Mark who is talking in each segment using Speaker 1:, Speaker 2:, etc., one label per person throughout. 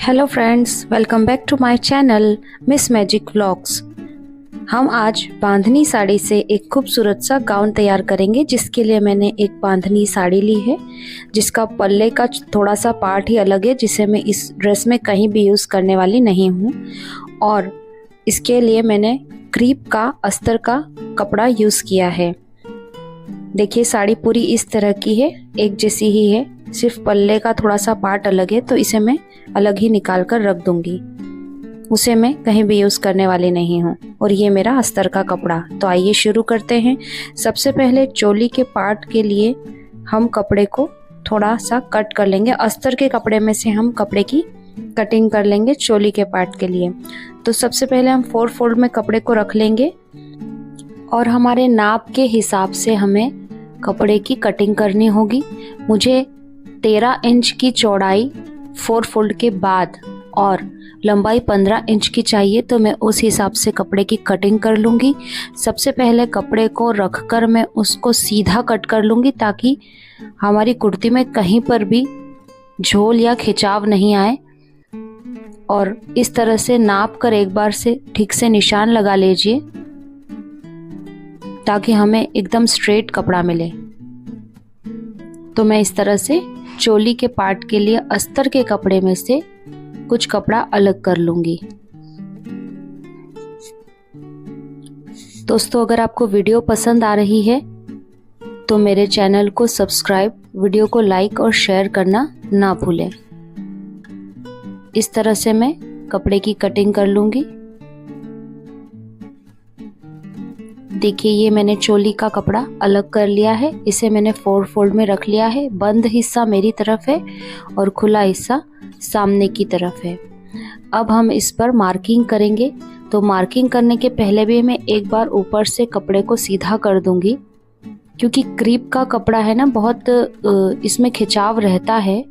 Speaker 1: Hello friends, welcome back to my channel miss magic vlogs. हम आज बांधनी साड़ी से एक खूबसूरत सा गाउन तैयार करेंगे, जिसके लिए मैंने एक बांधनी साड़ी ली है, जिसका पल्ले का थोड़ा सा पार्ट ही अलग है, जिसे मैं इस ड्रेस में कहीं भी यूज़ करने वाली नहीं हूँ। और इसके लिए मैंने क्रीप का अस्तर का कपड़ा यूज़ किया है। देखिए, साड़ी पूरी इस तरह की है, एक जैसी ही है, सिर्फ पल्ले का थोड़ा सा पार्ट अलग है, तो इसे मैं अलग ही निकाल कर रख दूंगी। उसे मैं कहीं भी यूज़ करने वाली नहीं हूँ। और ये मेरा अस्तर का कपड़ा। तो आइए शुरू करते हैं। सबसे पहले चोली के पार्ट के लिए हम कपड़े को थोड़ा सा कट कर लेंगे। अस्तर के कपड़े में से हम कपड़े की कटिंग कर लेंगे चोली के पार्ट के लिए। तो सबसे पहले हम 4 फोल्ड में कपड़े को रख लेंगे और हमारे नाप के हिसाब से हमें कपड़े की कटिंग करनी होगी। मुझे 13 इंच की चौड़ाई 4 फोल्ड के बाद और लंबाई 15 इंच की चाहिए, तो मैं उस हिसाब से कपड़े की कटिंग कर लूँगी। सबसे पहले कपड़े को रखकर मैं उसको सीधा कट कर लूँगी, ताकि हमारी कुर्ती में कहीं पर भी झोल या खिंचाव नहीं आए। और इस तरह से नाप कर एक बार से ठीक से निशान लगा लीजिए, ताकि हमें एकदम स्ट्रेट कपड़ा मिले। तो मैं इस तरह से चोली के पार्ट के लिए अस्तर के कपड़े में से कुछ कपड़ा अलग कर लूंगी। दोस्तों, अगर आपको वीडियो पसंद आ रही है तो मेरे चैनल को सब्सक्राइब, वीडियो को लाइक और शेयर करना ना भूलें। इस तरह से मैं कपड़े की कटिंग कर लूंगी। देखिए, ये मैंने चोली का कपड़ा अलग कर लिया है। इसे मैंने 4 फोल्ड में रख लिया है। बंद हिस्सा मेरी तरफ है और खुला हिस्सा सामने की तरफ है। अब हम इस पर मार्किंग करेंगे। तो मार्किंग करने के पहले भी मैं एक बार ऊपर से कपड़े को सीधा कर दूंगी, क्योंकि क्रीप का कपड़ा है ना, बहुत इसमें खिंचाव रहता है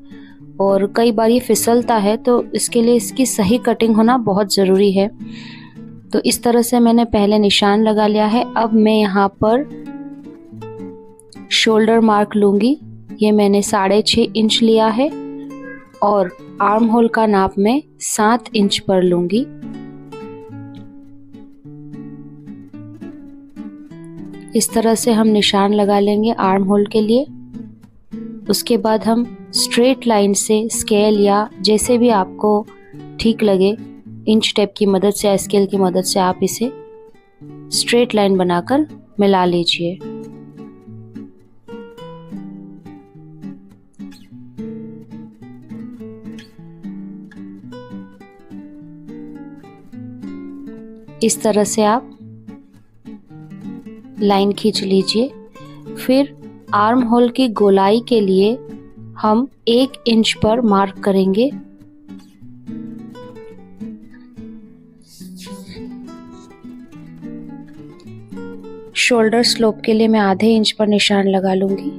Speaker 1: और कई बार ये फिसलता है। तो इसके लिए इसकी सही कटिंग होना बहुत ज़रूरी है। तो इस तरह से मैंने पहले निशान लगा लिया है। अब मैं यहाँ पर शोल्डर मार्क लूँगी। ये मैंने 6.5 इंच लिया है और आर्म होल का नाप मैं 7 इंच पर लूँगी। इस तरह से हम निशान लगा लेंगे आर्म होल के लिए। उसके बाद हम स्ट्रेट लाइन से स्केल या जैसे भी आपको ठीक लगे, इंच टेप की मदद से या स्केल की मदद से आप इसे स्ट्रेट लाइन बनाकर मिला लीजिए। इस तरह से आप लाइन खींच लीजिए। फिर आर्म होल की गोलाई के लिए हम 1 इंच पर मार्क करेंगे। शोल्डर स्लोप के लिए मैं आधे इंच पर निशान लगा लूंगी।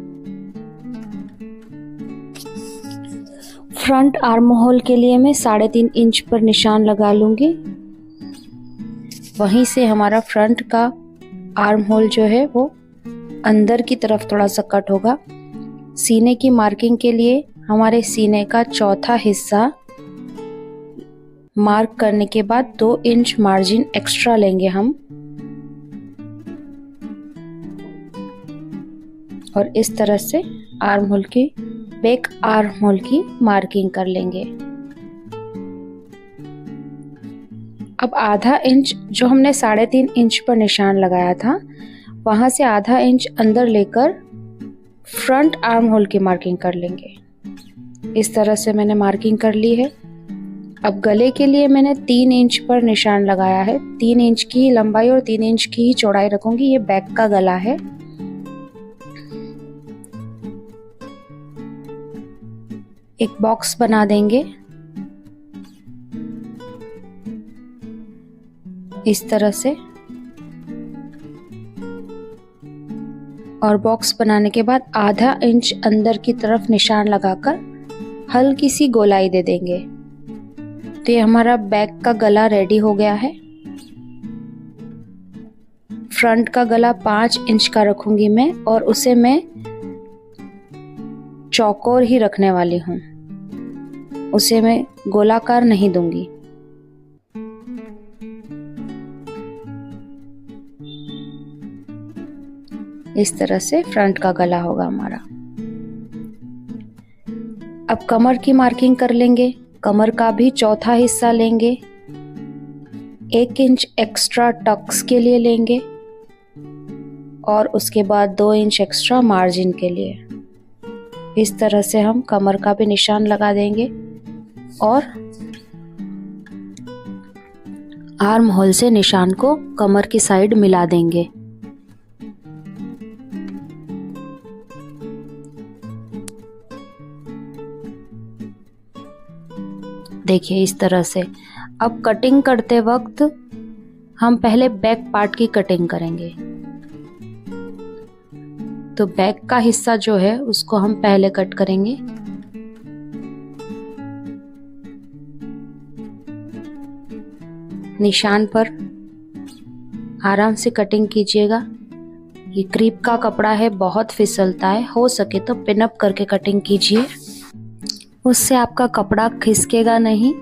Speaker 1: फ्रंट आर्म होल के लिए मैं 3.5 इंच पर निशान लगा लूंगी। वहीं से हमारा फ्रंट का आर्म होल जो है वो अंदर की तरफ थोड़ा सा कट होगा। सीने की मार्किंग के लिए हमारे सीने का चौथा हिस्सा मार्क करने के बाद 2 इंच मार्जिन एक्स्ट्रा लेंगे हम, और इस तरह से आर्म होल की बैक आर्म होल की मार्किंग कर लेंगे। अब आधा इंच जो हमने 3.5 इंच पर निशान लगाया था, वहां से आधा इंच अंदर लेकर फ्रंट आर्म होल की मार्किंग कर लेंगे। इस तरह से मैंने मार्किंग कर ली है। अब गले के लिए मैंने 3 इंच पर निशान लगाया है। 3 इंच की लंबाई और 3 इंच की ही चौड़ाई रखूंगी। ये बैक का गला है। एक बॉक्स बना देंगे इस तरह से, और बॉक्स बनाने के बाद आधा इंच अंदर की तरफ निशान लगाकर हल्की सी गोलाई दे देंगे। तो ये हमारा बैक का गला रेडी हो गया है। फ्रंट का गला 5 इंच का रखूंगी मैं, और उसे मैं चौकोर ही रखने वाली हूँ। उसे मैं गोलाकार नहीं दूंगी। इस तरह से फ्रंट का गला होगा हमारा। अब कमर की मार्किंग कर लेंगे। कमर का भी चौथा हिस्सा लेंगे, 1 इंच एक्स्ट्रा टक्स के लिए लेंगे और उसके बाद 2 इंच एक्स्ट्रा मार्जिन के लिए। इस तरह से हम कमर का भी निशान लगा देंगे और आर्म होल से निशान को कमर की साइड मिला देंगे। देखिए इस तरह से। अब कटिंग करते वक्त हम पहले बैक पार्ट की कटिंग करेंगे। तो बैक का हिस्सा जो है उसको हम पहले कट करेंगे। निशान पर आराम से कटिंग कीजिएगा। ये क्रीप का कपड़ा है, बहुत फिसलता है, हो सके तो पिन अप करके कटिंग कीजिए, उससे आपका कपड़ा खिसकेगा नहीं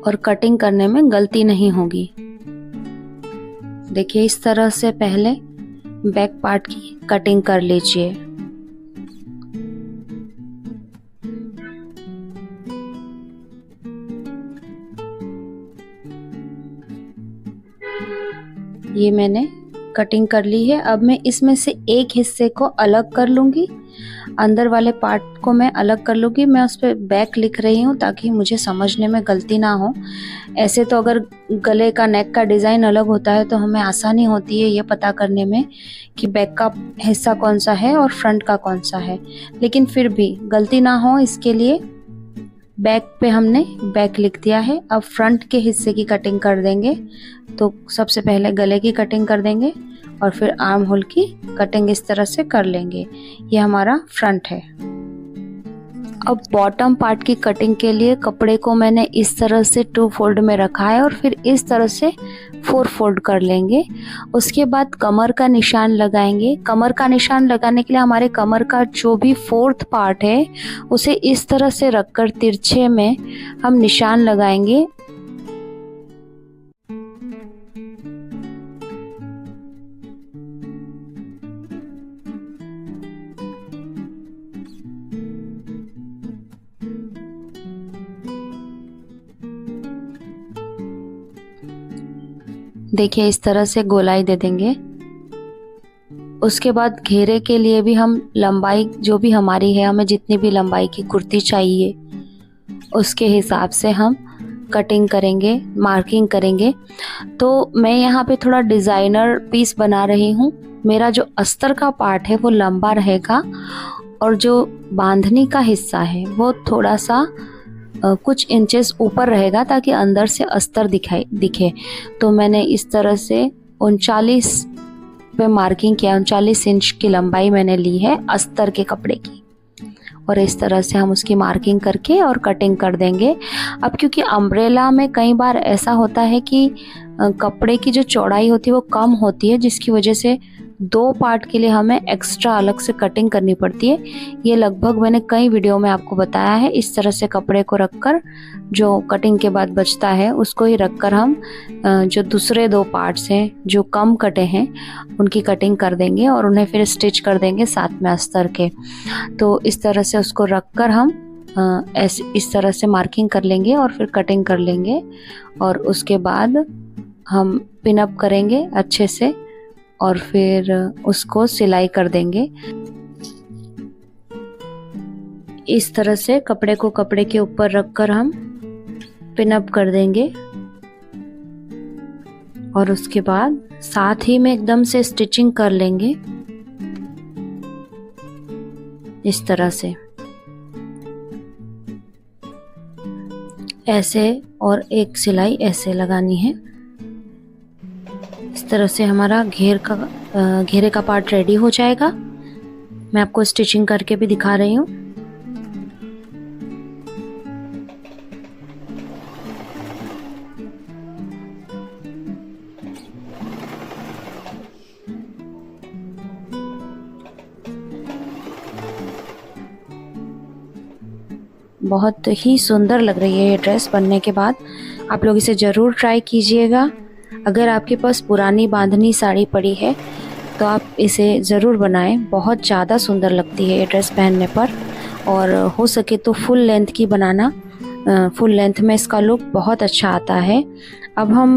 Speaker 1: और कटिंग करने में गलती नहीं होगी। देखिए इस तरह से पहले बैक पार्ट की कटिंग कर लीजिए। ये मैंने कटिंग कर ली है। अब मैं इसमें से एक हिस्से को अलग कर लूंगी, अंदर वाले पार्ट को मैं अलग कर लूंगी। मैं उस पर बैक लिख रही हूँ ताकि मुझे समझने में गलती ना हो। ऐसे तो अगर गले का नेक का डिज़ाइन अलग होता है तो हमें आसानी होती है ये पता करने में कि बैक का हिस्सा कौन सा है और फ्रंट का कौन सा है, लेकिन फिर भी गलती ना हो इसके लिए बैक पे हमने बैक लिख दिया है। अब फ्रंट के हिस्से की कटिंग कर देंगे। तो सबसे पहले गले की कटिंग कर देंगे और फिर आर्म होल की कटिंग इस तरह से कर लेंगे। ये हमारा फ्रंट है। अब बॉटम पार्ट की कटिंग के लिए कपड़े को मैंने इस तरह से 2 फोल्ड में रखा है और फिर इस तरह से 4 फोल्ड कर लेंगे। उसके बाद कमर का निशान लगाएंगे। कमर का निशान लगाने के लिए हमारे कमर का जो भी 4th पार्ट है उसे इस तरह से रखकर तिरछे में हम निशान लगाएंगे। देखिए इस तरह से गोलाई दे देंगे। उसके बाद घेरे के लिए भी हम लंबाई जो भी हमारी है, हमें जितनी भी लंबाई की कुर्ती चाहिए उसके हिसाब से हम कटिंग करेंगे, मार्किंग करेंगे। तो मैं यहाँ पे थोड़ा डिज़ाइनर पीस बना रही हूँ। मेरा जो अस्तर का पार्ट है वो लंबा रहेगा और जो बांधनी का हिस्सा है वो थोड़ा सा कुछ इंचेस ऊपर रहेगा ताकि अंदर से अस्तर दिखे। तो मैंने इस तरह से 39 पे मार्किंग किया। 39 इंच की लंबाई मैंने ली है अस्तर के कपड़े की और इस तरह से हम उसकी मार्किंग करके और कटिंग कर देंगे। अब क्योंकि अम्ब्रेला में कई बार ऐसा होता है कि कपड़े की जो चौड़ाई होती है वो कम होती है, जिसकी वजह से 2 पार्ट के लिए हमें एक्स्ट्रा अलग से कटिंग करनी पड़ती है। ये लगभग मैंने कई वीडियो में आपको बताया है। इस तरह से कपड़े को रखकर जो कटिंग के बाद बचता है उसको ही रखकर हम जो दूसरे 2 पार्ट्स हैं जो कम कटे हैं उनकी कटिंग कर देंगे और उन्हें फिर स्टिच कर देंगे साथ में अस्तर के। तो इस तरह से उसको रखकर हम इस तरह से मार्किंग कर लेंगे और फिर कटिंग कर लेंगे और उसके बाद हम पिन अप करेंगे अच्छे से और फिर उसको सिलाई कर देंगे। इस तरह से कपड़े को कपड़े के ऊपर रखकर हम पिन अप कर देंगे और उसके बाद साथ ही में एकदम से स्टिचिंग कर लेंगे इस तरह से, ऐसे, और एक सिलाई ऐसे लगानी है। इस तरह से हमारा घेरे का पार्ट रेडी हो जाएगा। मैं आपको स्टिचिंग करके भी दिखा रही हूँ। बहुत ही सुंदर लग रही है ये ड्रेस बनने के बाद। आप लोग इसे ज़रूर ट्राई कीजिएगा। अगर आपके पास पुरानी बांधनी साड़ी पड़ी है तो आप इसे ज़रूर बनाएं। बहुत ज़्यादा सुंदर लगती है ये ड्रेस पहनने पर, और हो सके तो फुल लेंथ की बनाना। फुल लेंथ में इसका लुक बहुत अच्छा आता है। अब हम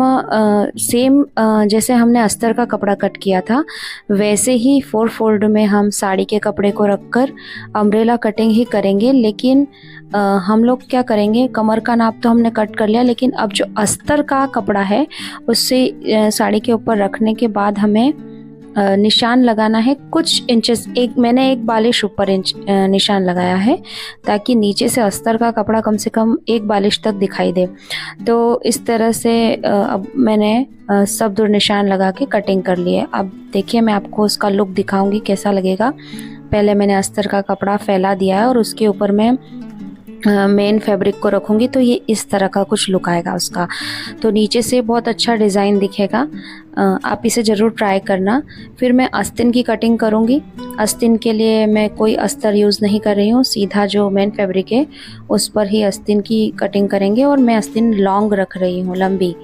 Speaker 1: सेम जैसे हमने अस्तर का कपड़ा कट किया था वैसे ही 4 फोल्ड में हम साड़ी के कपड़े को रखकर अम्ब्रेला कटिंग ही करेंगे। लेकिन हम लोग क्या करेंगे, कमर का नाप तो हमने कट कर लिया, लेकिन अब जो अस्तर का कपड़ा है उससे साड़ी के ऊपर रखने के बाद हमें निशान लगाना है कुछ इंचेस। मैंने एक बालिश ऊपर इंच निशान लगाया है ताकि नीचे से अस्तर का कपड़ा कम से कम एक बालिश तक दिखाई दे। तो इस तरह से अब मैंने सब दूर निशान लगा के कटिंग कर ली है। अब देखिए मैं आपको उसका लुक दिखाऊंगी कैसा लगेगा। पहले मैंने अस्तर का कपड़ा फैला दिया है और उसके ऊपर मैं मेन फैब्रिक को रखूँगी तो ये इस तरह का कुछ लुक आएगा उसका। तो नीचे से बहुत अच्छा डिज़ाइन दिखेगा। आप इसे ज़रूर ट्राई करना। फिर मैं आस्तीन की कटिंग करूँगी। आस्तीन के लिए मैं कोई अस्तर यूज़ नहीं कर रही हूँ, सीधा जो मेन फैब्रिक है उस पर ही आस्तीन की कटिंग करेंगे। और मैं आस्तीन लॉन्ग रख रही हूँ, लंबी।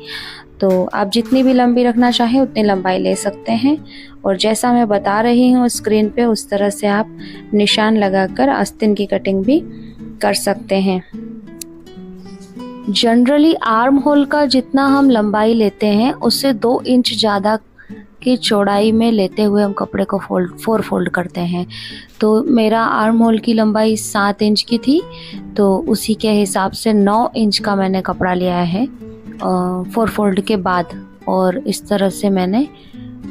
Speaker 1: तो आप जितनी भी लंबी रखना चाहें उतनी लंबाई ले सकते हैं। और जैसा मैं बता रही हूँ स्क्रीन पे उस तरह से आप निशान लगाकर आस्तीन की कटिंग भी कर सकते हैं। जनरली आर्म होल का जितना हम लंबाई लेते हैं उससे 2 इंच ज़्यादा की चौड़ाई में लेते हुए हम कपड़े को 4 फोल्ड करते हैं। तो मेरा आर्म होल की लंबाई 7 इंच की थी, तो उसी के हिसाब से 9 इंच का मैंने कपड़ा लिया है 4 फोल्ड के बाद। और इस तरह से मैंने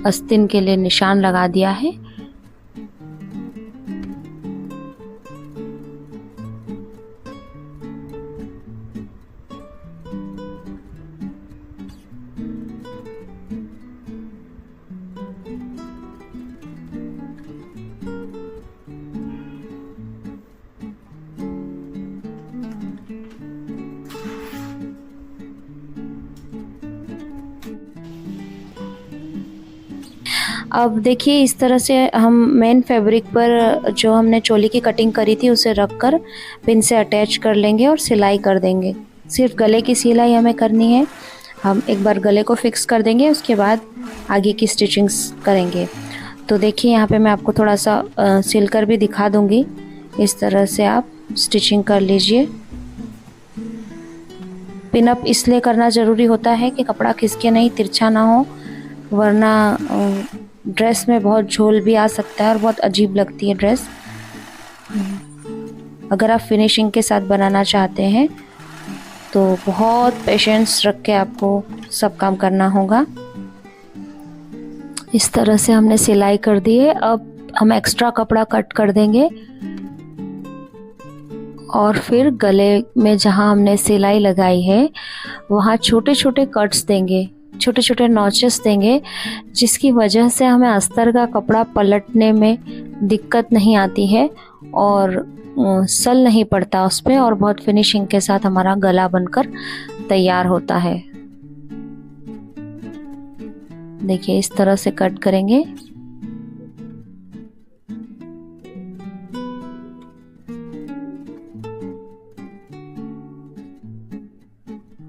Speaker 1: आस्तीन के लिए निशान लगा दिया है। अब देखिए इस तरह से हम मेन फैब्रिक पर जो हमने चोली की कटिंग करी थी उसे रखकर पिन से अटैच कर लेंगे और सिलाई कर देंगे। सिर्फ गले की सिलाई हमें करनी है। हम एक बार गले को फिक्स कर देंगे, उसके बाद आगे की स्टिचिंग्स करेंगे। तो देखिए यहाँ पे मैं आपको थोड़ा सा सिलकर भी दिखा दूँगी। इस तरह से आप स्टिचिंग कर लीजिए। पिन अप इसलिए करना ज़रूरी होता है कि कपड़ा खिसके नहीं, तिरछा ना हो, वरना ड्रेस में बहुत झोल भी आ सकता है और बहुत अजीब लगती है ड्रेस। अगर आप फिनिशिंग के साथ बनाना चाहते हैं तो बहुत पेशेंस रख के आपको सब काम करना होगा। इस तरह से हमने सिलाई कर दी है। अब हम एक्स्ट्रा कपड़ा कट कर देंगे और फिर गले में जहां हमने सिलाई लगाई है वहां छोटे छोटे कट्स देंगे, छोटे छोटे नॉचेस देंगे, जिसकी वजह से हमें अस्तर का कपड़ा पलटने में दिक्कत नहीं आती है और सल नहीं पड़ता उस पर, और बहुत फिनिशिंग के साथ हमारा गला बनकर तैयार होता है। देखिए इस तरह से कट करेंगे।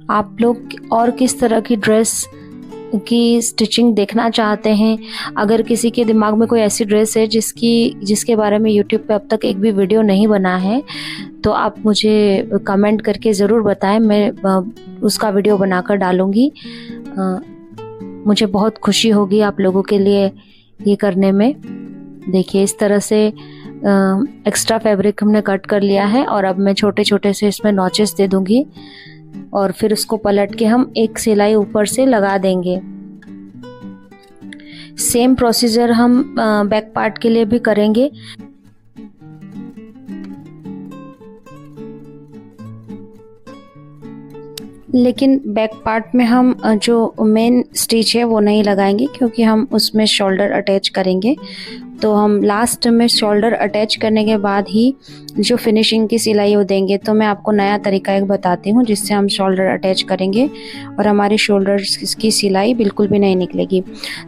Speaker 1: आप लोग और किस तरह की ड्रेस की स्टिचिंग देखना चाहते हैं? अगर किसी के दिमाग में कोई ऐसी ड्रेस है जिसके बारे में यूट्यूब पे अब तक एक भी वीडियो नहीं बना है तो आप मुझे कमेंट करके ज़रूर बताएं। मैं उसका वीडियो बनाकर डालूँगी। मुझे बहुत खुशी होगी आप लोगों के लिए ये करने में। देखिए इस तरह से एक्स्ट्रा फैब्रिक हमने कट कर लिया है और अब मैं छोटे छोटे से इसमें नॉचेस दे दूँगी और फिर उसको पलट के हम एक सिलाई ऊपर से लगा देंगे। सेम प्रोसीजर हम बैक पार्ट के लिए भी करेंगे। लेकिन बैक पार्ट में हम जो मेन स्टिच है वो नहीं लगाएंगे क्योंकि हम उसमें शोल्डर अटैच करेंगे तो हम लास्ट में शोल्डर अटैच करने के बाद ही जो फिनिशिंग की सिलाई वो देंगे। तो मैं आपको नया तरीका एक बताती हूँ जिससे हम शोल्डर अटैच करेंगे और हमारी शोल्डर की सिलाई बिल्कुल भी नहीं निकलेगी।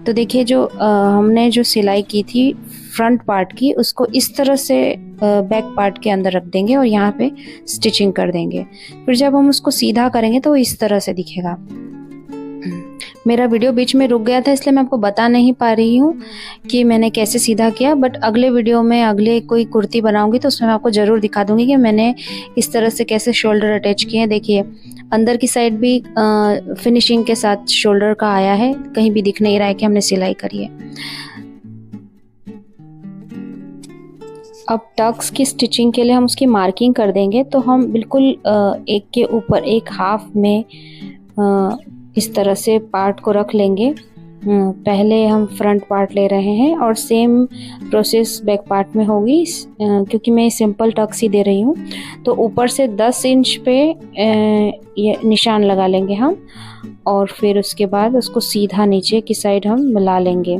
Speaker 1: तो देखिए जो हमने जो सिलाई की थी फ्रंट पार्ट की, उसको इस तरह से बैक पार्ट के अंदर रख देंगे और यहाँ पे स्टिचिंग कर देंगे। फिर जब हम उसको सीधा करेंगे तो इस तरह से दिखेगा। मेरा वीडियो बीच में रुक गया था इसलिए मैं आपको बता नहीं पा रही हूँ कि मैंने कैसे सीधा किया, बट अगले वीडियो में अगले कोई कुर्ती बनाऊंगी तो उसमें मैं आपको ज़रूर दिखा दूंगी कि मैंने इस तरह से कैसे शोल्डर अटैच किए हैं। देखिए अंदर की साइड भी फिनिशिंग के साथ शोल्डर का आया है, कहीं भी दिख नहीं रहा है कि हमने सिलाई करी है। अब टक्स की स्टिचिंग के लिए हम उसकी मार्किंग कर देंगे। तो हम बिल्कुल एक के ऊपर एक हाफ में इस तरह से पार्ट को रख लेंगे। पहले हम फ्रंट पार्ट ले रहे हैं और सेम प्रोसेस बैक पार्ट में होगी, क्योंकि मैं सिंपल टक्स ही दे रही हूँ। तो ऊपर से 10 इंच पे ये निशान लगा लेंगे हम, और फिर उसके बाद उसको सीधा नीचे की साइड हम मिला लेंगे।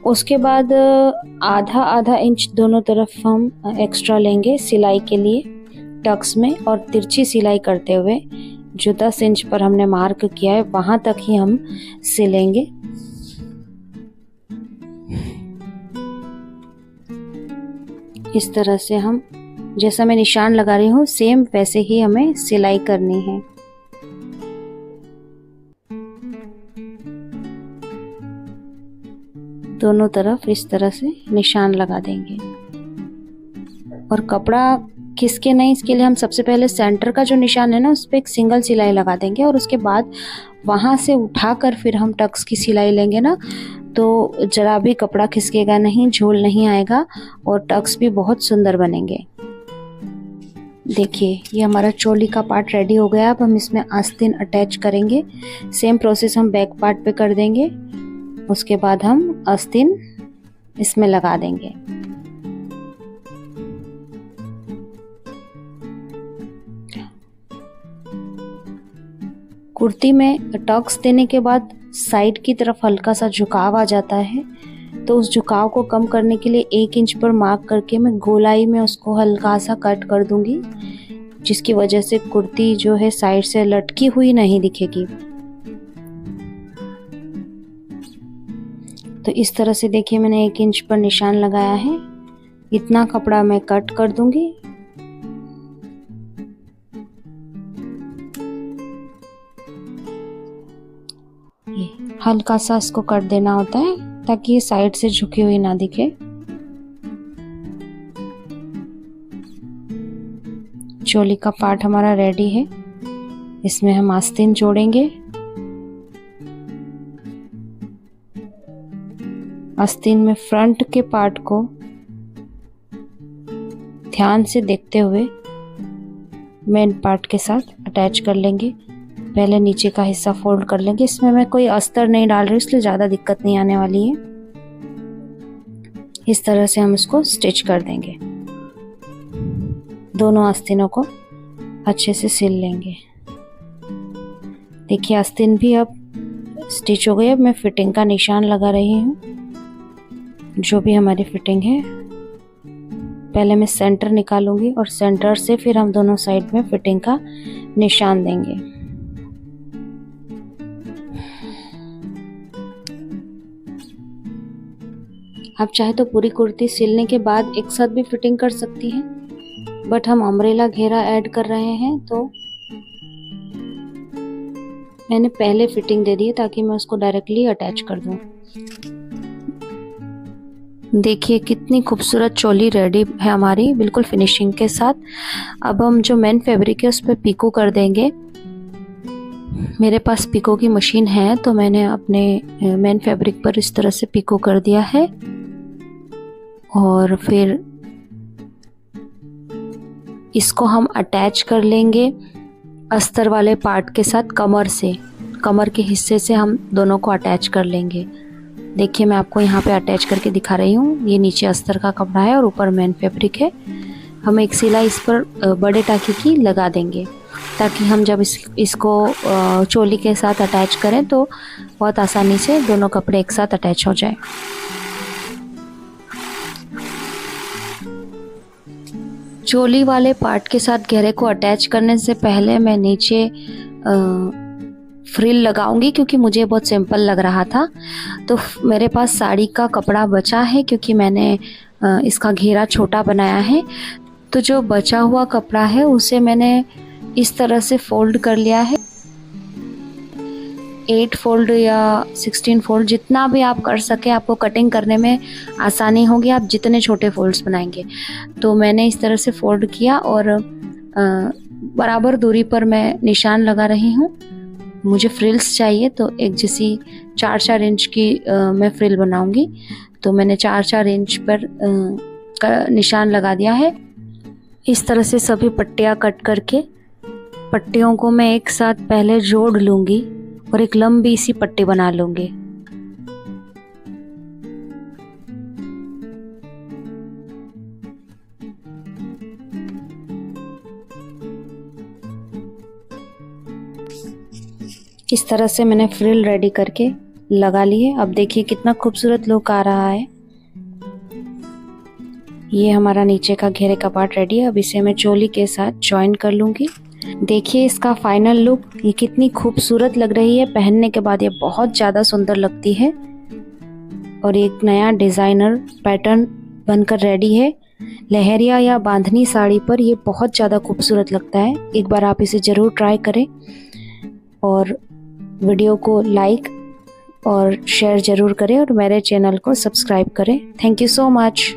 Speaker 1: उसके बाद आधा आधा इंच दोनों तरफ हम एक्स्ट्रा लेंगे सिलाई के लिए टक्स में, और तिरछी सिलाई करते हुए जो 10 इंच पर हमने मार्क किया है वहाँ तक ही हम सिलेंगे। इस तरह से हम, जैसा मैं निशान लगा रही हूँ सेम वैसे ही हमें सिलाई करनी है। दोनों तरफ इस तरह से निशान लगा देंगे। और कपड़ा खिसके नहीं, इसके लिए हम सबसे पहले सेंटर का जो निशान है ना उस पर एक सिंगल सिलाई लगा देंगे, और उसके बाद वहाँ से उठाकर फिर हम टक्स की सिलाई लेंगे ना, तो जरा भी कपड़ा खिसकेगा नहीं, झोल नहीं आएगा और टक्स भी बहुत सुंदर बनेंगे। देखिए ये हमारा चोली का पार्ट रेडी हो गया। अब हम इसमें आस्तीन अटैच करेंगे। सेम प्रोसेस हम बैक पार्ट पे कर देंगे। उसके बाद हम आस्तीन इसमें लगा देंगे। कुर्ती में टक्स देने के बाद साइड की तरफ हल्का सा झुकाव आ जाता है, तो उस झुकाव को कम करने के लिए 1 इंच पर मार्क करके मैं गोलाई में उसको हल्का सा कट कर दूंगी, जिसकी वजह से कुर्ती जो है साइड से लटकी हुई नहीं दिखेगी। तो इस तरह से देखिए मैंने 1 इंच पर निशान लगाया है। इतना कपड़ा मैं कट कर दूंगी। ये हल्का सा इसको कट देना होता है ताकि ये साइड से झुकी हुई ना दिखे। चोली का पार्ट हमारा रेडी है। इसमें हम आस्तीन जोड़ेंगे। आस्तीन में फ्रंट के पार्ट को ध्यान से देखते हुए मेन पार्ट के साथ अटैच कर लेंगे। पहले नीचे का हिस्सा फोल्ड कर लेंगे। इसमें मैं कोई अस्तर नहीं डाल रही, इसलिए ज़्यादा दिक्कत नहीं आने वाली है। इस तरह से हम इसको स्टिच कर देंगे। दोनों आस्तीनों को अच्छे से सिल लेंगे। देखिए आस्तीन भी अब स्टिच हो गई। अब मैं फिटिंग का निशान लगा रही हूँ। जो भी हमारी फिटिंग है पहले मैं सेंटर निकालूंगी और सेंटर से फिर हम दोनों साइड में फिटिंग का निशान देंगे। आप चाहे तो पूरी कुर्ती सिलने के बाद एक साथ भी फिटिंग कर सकती हैं, बट हम अम्ब्रेला घेरा ऐड कर रहे हैं तो मैंने पहले फिटिंग दे दी है ताकि मैं उसको डायरेक्टली अटैच कर दूं। देखिए कितनी खूबसूरत चोली रेडी है हमारी, बिल्कुल फिनिशिंग के साथ। अब हम जो मेन फैब्रिक है उस पर पिको कर देंगे। मेरे पास पिको की मशीन है तो मैंने अपने मेन फैब्रिक पर इस तरह से पिको कर दिया है। और फिर इसको हम अटैच कर लेंगे अस्तर वाले पार्ट के साथ। कमर के हिस्से से हम दोनों को अटैच कर लेंगे। देखिए मैं आपको यहाँ पे अटैच करके दिखा रही हूँ। ये नीचे अस्तर का कपड़ा है और ऊपर मेन फैब्रिक है। हम एक सिलाई इस पर बड़े टाके की लगा देंगे ताकि हम जब इसको चोली के साथ अटैच करें तो बहुत आसानी से दोनों कपड़े एक साथ अटैच हो जाए। चोली वाले पार्ट के साथ घेरे को अटैच करने से पहले मैं नीचे फ्रिल लगाऊंगी, क्योंकि मुझे बहुत सिंपल लग रहा था। तो मेरे पास साड़ी का कपड़ा बचा है, क्योंकि मैंने इसका घेरा छोटा बनाया है। तो जो बचा हुआ कपड़ा है उसे मैंने इस तरह से फोल्ड कर लिया है। 8 फोल्ड या 16 फोल्ड, जितना भी आप कर सके, आपको कटिंग करने में आसानी होगी आप जितने छोटे फोल्ड्स बनाएंगे। तो मैंने इस तरह से फोल्ड किया और बराबर दूरी पर मैं निशान लगा रही हूँ। मुझे फ्रिल्स चाहिए तो एक जैसी 4-4 इंच की मैं फ्रिल बनाऊंगी। तो मैंने 4-4 इंच पर निशान लगा दिया है। इस तरह से सभी पट्टियाँ कट करके पट्टियों को मैं एक साथ पहले जोड़ लूँगी और एक लंबी सी पट्टी बना लूँगी। इस तरह से मैंने फ्रिल रेडी करके लगा ली है। अब देखिए कितना खूबसूरत लुक आ रहा है। ये हमारा नीचे का घेरे का पार्ट रेडी है। अब इसे मैं चोली के साथ जॉइन कर लूँगी। देखिए इसका फाइनल लुक, ये कितनी खूबसूरत लग रही है। पहनने के बाद ये बहुत ज़्यादा सुंदर लगती है और एक नया डिज़ाइनर पैटर्न बनकर रेडी है। लहरिया या बांधनी साड़ी पर ये बहुत ज़्यादा खूबसूरत लगता है। एक बार आप इसे ज़रूर ट्राई करें और वीडियो को लाइक और शेयर ज़रूर करें और मेरे चैनल को सब्सक्राइब करें। Thank you so much.